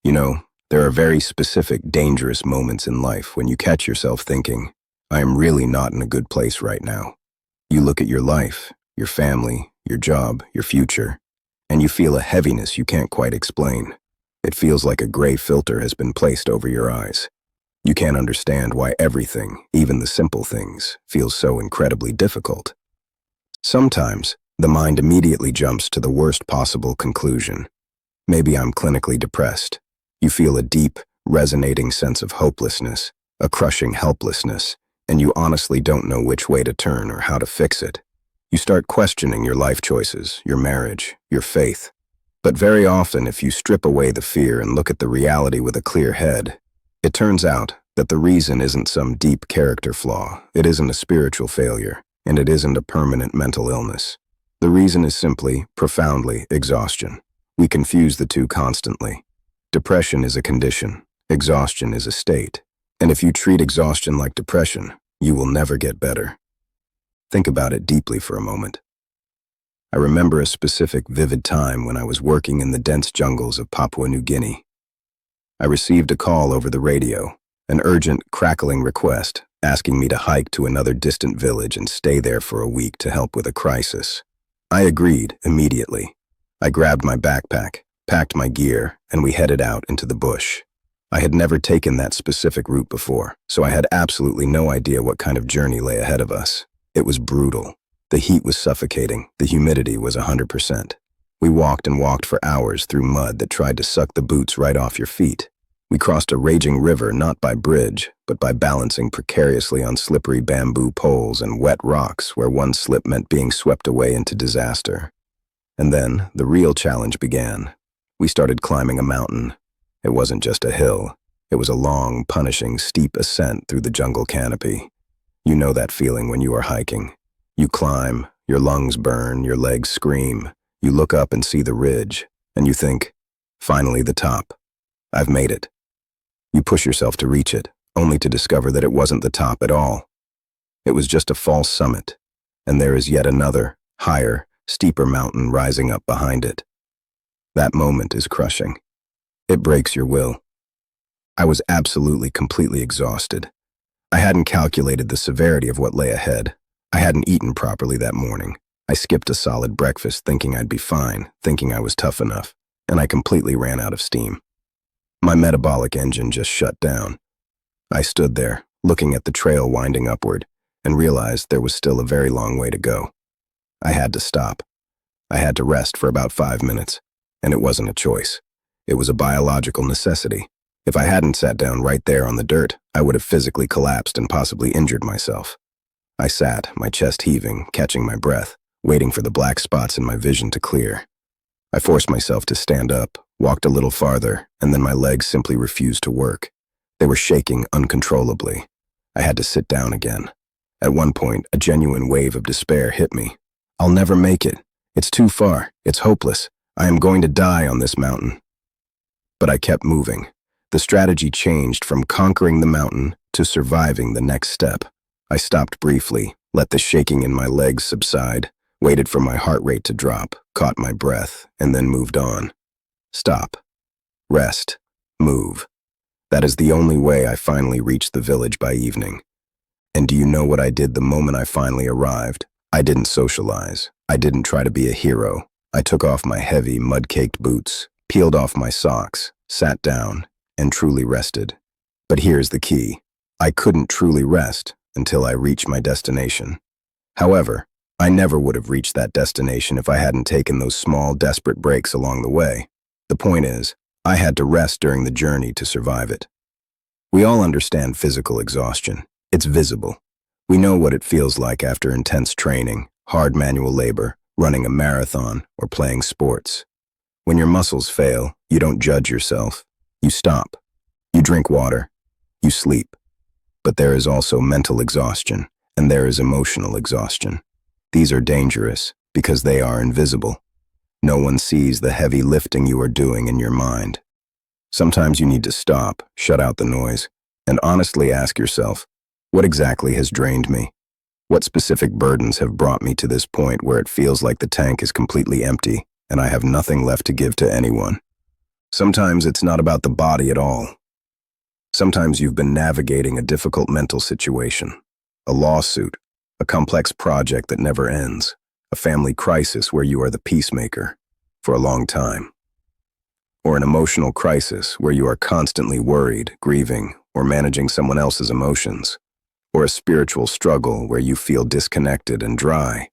You know, there are very specific, dangerous moments in life when you catch yourself thinking, I am really not in a good place right now. You look at your life, your family, your job, your future, and you feel a heaviness you can't quite explain. It feels like a gray filter has been placed over your eyes. You can't understand why everything, even the simple things, feels so incredibly difficult. Sometimes, the mind immediately jumps to the worst possible conclusion. Maybe I'm clinically depressed. You feel a deep, resonating sense of hopelessness, a crushing helplessness, and you honestly don't know which way to turn or how to fix it. You start questioning your life choices, your marriage, your faith. But very often, if you strip away the fear and look at the reality with a clear head, it turns out that the reason isn't some deep character flaw, it isn't a spiritual failure, and it isn't a permanent mental illness. The reason is simply, profoundly, exhaustion. We confuse the two constantly. Depression is a condition, exhaustion is a state. And if you treat exhaustion like depression, you will never get better. Think about it deeply for a moment. I remember a specific vivid time when I was working in the dense jungles of Papua New Guinea. I received a call over the radio, an urgent, crackling request asking me to hike to another distant village and stay there for a week to help with a crisis. I agreed immediately. I grabbed my backpack, packed my gear, and we headed out into the bush. I had never taken that specific route before, so I had absolutely no idea what kind of journey lay ahead of us. It was brutal. The heat was suffocating, the humidity was 100%. We walked and walked for hours through mud that tried to suck the boots right off your feet. We crossed a raging river not by bridge, but by balancing precariously on slippery bamboo poles and wet rocks where one slip meant being swept away into disaster. And then, the real challenge began. We started climbing a mountain. It wasn't just a hill. It was a long, punishing, steep ascent through the jungle canopy. You know that feeling when you are hiking. You climb, your lungs burn, your legs scream. You look up and see the ridge, and you think, finally the top. I've made it. You push yourself to reach it, only to discover that it wasn't the top at all. It was just a false summit, and there is yet another, higher, steeper mountain rising up behind it. That moment is crushing. It breaks your will. I was absolutely, completely exhausted. I hadn't calculated the severity of what lay ahead. I hadn't eaten properly that morning. I skipped a solid breakfast thinking I'd be fine, thinking I was tough enough, and I completely ran out of steam. My metabolic engine just shut down. I stood there, looking at the trail winding upward, and realized there was still a very long way to go. I had to stop. I had to rest for about 5 minutes, and it wasn't a choice. It was a biological necessity. If I hadn't sat down right there on the dirt, I would have physically collapsed and possibly injured myself. I sat, my chest heaving, catching my breath, waiting for the black spots in my vision to clear. I forced myself to stand up, walked a little farther, and then my legs simply refused to work. They were shaking uncontrollably. I had to sit down again. At one point, a genuine wave of despair hit me. I'll never make it. It's too far. It's hopeless. I am going to die on this mountain. But I kept moving. The strategy changed from conquering the mountain to surviving the next step. I stopped briefly, let the shaking in my legs subside, waited for my heart rate to drop, caught my breath, and then moved on. Stop. Rest. Move. That is the only way I finally reached the village by evening. And do you know what I did the moment I finally arrived? I didn't socialize. I didn't try to be a hero. I took off my heavy, mud-caked boots, peeled off my socks, sat down, and truly rested. But here's the key. I couldn't truly rest until I reached my destination. However, I never would have reached that destination if I hadn't taken those small, desperate breaks along the way. The point is, I had to rest during the journey to survive it. We all understand physical exhaustion. It's visible. We know what it feels like after intense training, hard manual labor, running a marathon, or playing sports. When your muscles fail, you don't judge yourself. You stop. You drink water. You sleep. But there is also mental exhaustion, and there is emotional exhaustion. These are dangerous because they are invisible. No one sees the heavy lifting you are doing in your mind. Sometimes you need to stop, shut out the noise, and honestly ask yourself, what exactly has drained me? What specific burdens have brought me to this point where it feels like the tank is completely empty and I have nothing left to give to anyone? Sometimes it's not about the body at all. Sometimes you've been navigating a difficult mental situation, a lawsuit, a complex project that never ends, a family crisis where you are the peacemaker for a long time, or an emotional crisis where you are constantly worried, grieving, or managing someone else's emotions, or a spiritual struggle where you feel disconnected and dry.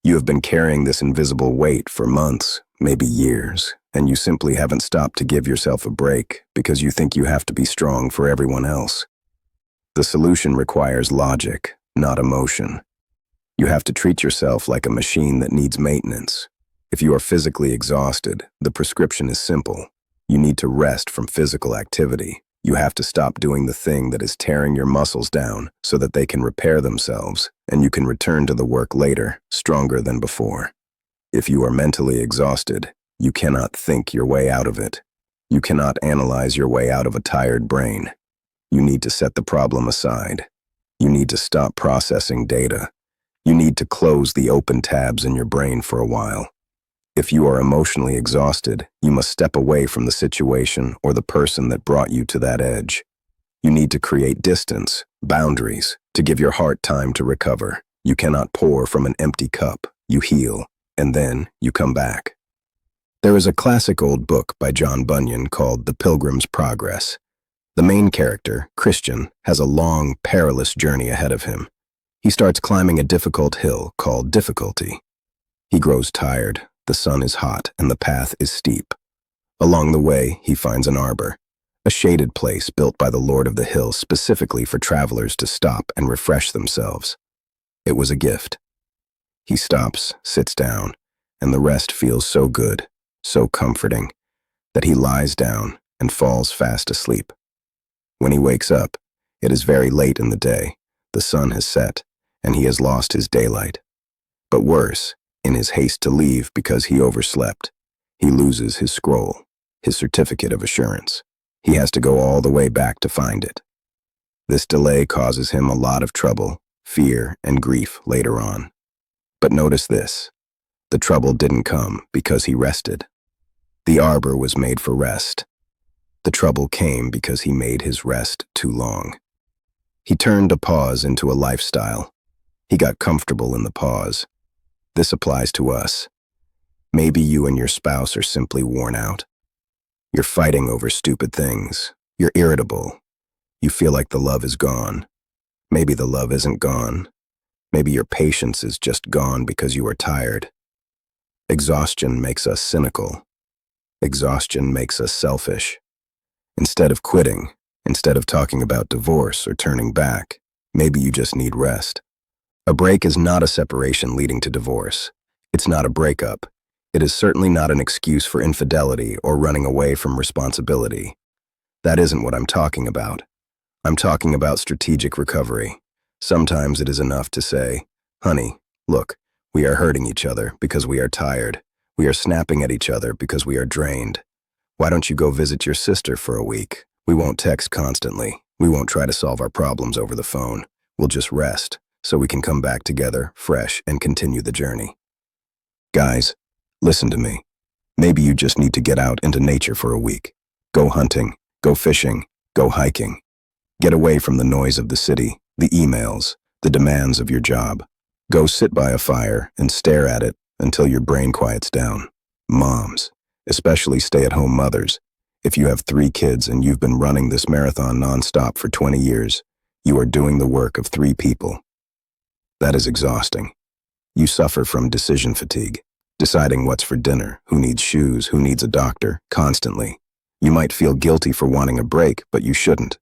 You have been carrying this invisible weight for months, maybe years, and you simply haven't stopped to give yourself a break because you think you have to be strong for everyone else. The solution requires logic, not emotion. You have to treat yourself like a machine that needs maintenance. If you are physically exhausted, the prescription is simple. You need to rest from physical activity. You have to stop doing the thing that is tearing your muscles down so that they can repair themselves, and you can return to the work later, stronger than before. If you are mentally exhausted, you cannot think your way out of it. You cannot analyze your way out of a tired brain. You need to set the problem aside. You need to stop processing data. You need to close the open tabs in your brain for a while. If you are emotionally exhausted, you must step away from the situation or the person that brought you to that edge. You need to create distance, boundaries, to give your heart time to recover. You cannot pour from an empty cup. You heal, and then you come back. There is a classic old book by John Bunyan called The Pilgrim's Progress. The main character, Christian, has a long, perilous journey ahead of him. He starts climbing a difficult hill called difficulty. He grows tired, the sun is hot, and the path is steep. Along the way, he finds an arbor, a shaded place built by the Lord of the Hill specifically for travelers to stop and refresh themselves. It was a gift. He stops, sits down, and the rest feels so good, so comforting, that he lies down and falls fast asleep. When he wakes up, it is very late in the day, the sun has set, and he has lost his daylight. But worse, in his haste to leave because he overslept, he loses his scroll, his certificate of assurance. He has to go all the way back to find it. This delay causes him a lot of trouble, fear, and grief later on. But notice this. The trouble didn't come because he rested. The arbor was made for rest. The trouble came because he made his rest too long. He turned a pause into a lifestyle. He got comfortable in the pause. This applies to us. Maybe you and your spouse are simply worn out. You're fighting over stupid things. You're irritable. You feel like the love is gone. Maybe the love isn't gone. Maybe your patience is just gone because you are tired. Exhaustion makes us cynical. Exhaustion makes us selfish. Instead of quitting, instead of talking about divorce or turning back, maybe you just need rest. A break is not a separation leading to divorce. It's not a breakup. It is certainly not an excuse for infidelity or running away from responsibility. That isn't what I'm talking about. I'm talking about strategic recovery. Sometimes it is enough to say, honey, look, we are hurting each other because we are tired. We are snapping at each other because we are drained. Why don't you go visit your sister for a week? We won't text constantly. We won't try to solve our problems over the phone. We'll just rest, so we can come back together, fresh, and continue the journey. Guys, listen to me. Maybe you just need to get out into nature for a week. Go hunting, go fishing, go hiking. Get away from the noise of the city, the emails, the demands of your job. Go sit by a fire and stare at it until your brain quiets down. Moms, especially stay-at-home mothers, if you have 3 kids and you've been running this marathon nonstop for 20 years, you are doing the work of 3 people. That is exhausting. You suffer from decision fatigue, deciding what's for dinner, who needs shoes, who needs a doctor, constantly. You might feel guilty for wanting a break, but you shouldn't.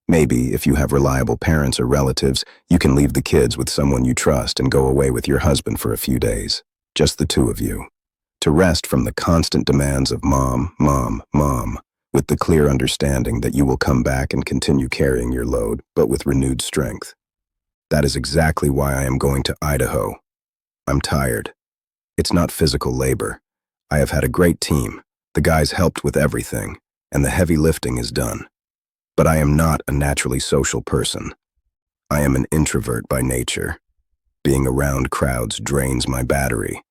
Maybe, if you have reliable parents or relatives, you can leave the kids with someone you trust and go away with your husband for a few days, just the 2 of you, to rest from the constant demands of mom, mom, mom, with the clear understanding that you will come back and continue carrying your load, but with renewed strength. That is exactly why I am going to Idaho. I'm tired. It's not physical labor. I have had a great team. The guys helped with everything, and the heavy lifting is done. But I am not a naturally social person. I am an introvert by nature. Being around crowds drains my battery.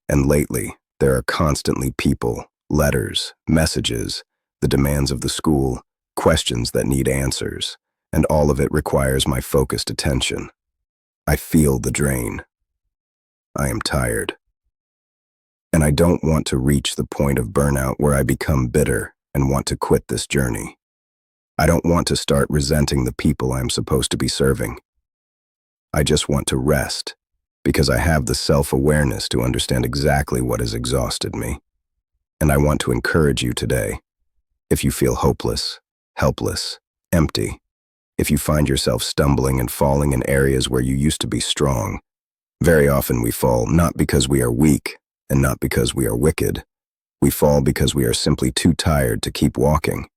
And lately, there are constantly people, letters, messages, the demands of the school, questions that need answers, and all of it requires my focused attention. I feel the drain. I am tired. And I don't want to reach the point of burnout where I become bitter and want to quit this journey. I don't want to start resenting the people I am supposed to be serving. I just want to rest, because I have the self-awareness to understand exactly what has exhausted me. And I want to encourage you today. If you feel hopeless, helpless, empty, if you find yourself stumbling and falling in areas where you used to be strong, very often we fall not because we are weak and not because we are wicked. We fall because we are simply too tired to keep walking.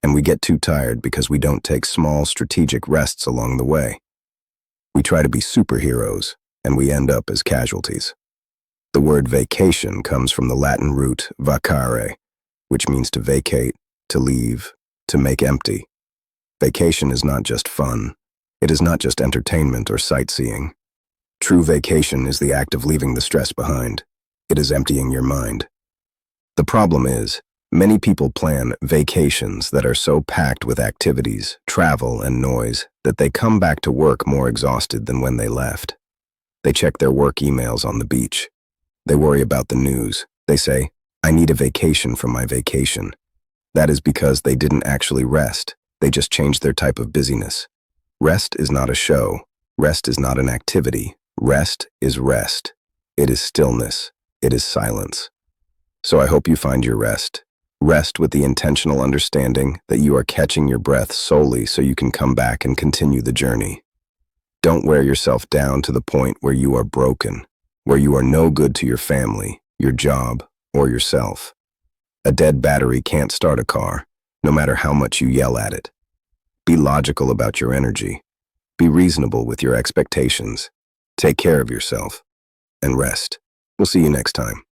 And we get too tired because we don't take small strategic rests along the way. We try to be superheroes, and we end up as casualties. The word vacation comes from the Latin root vacare, which means to vacate, to leave, to make empty. Vacation is not just fun. It is not just entertainment or sightseeing. True vacation is the act of leaving the stress behind. It is emptying your mind. The problem is, many people plan vacations that are so packed with activities, travel, and noise that they come back to work more exhausted than when they left. They check their work emails on the beach. They worry about the news. They say, "I need a vacation from my vacation." That is because they didn't actually rest. They just changed their type of busyness. Rest is not a show. Rest is not an activity. Rest is rest. It is stillness. It is silence. So I hope you find your rest. Rest with the intentional understanding that you are catching your breath solely so you can come back and continue the journey. Don't wear yourself down to the point where you are broken, where you are no good to your family, your job, or yourself. A dead battery can't start a car, no matter how much you yell at it. Be logical about your energy. Be reasonable with your expectations. Take care of yourself. And rest. We'll see you next time.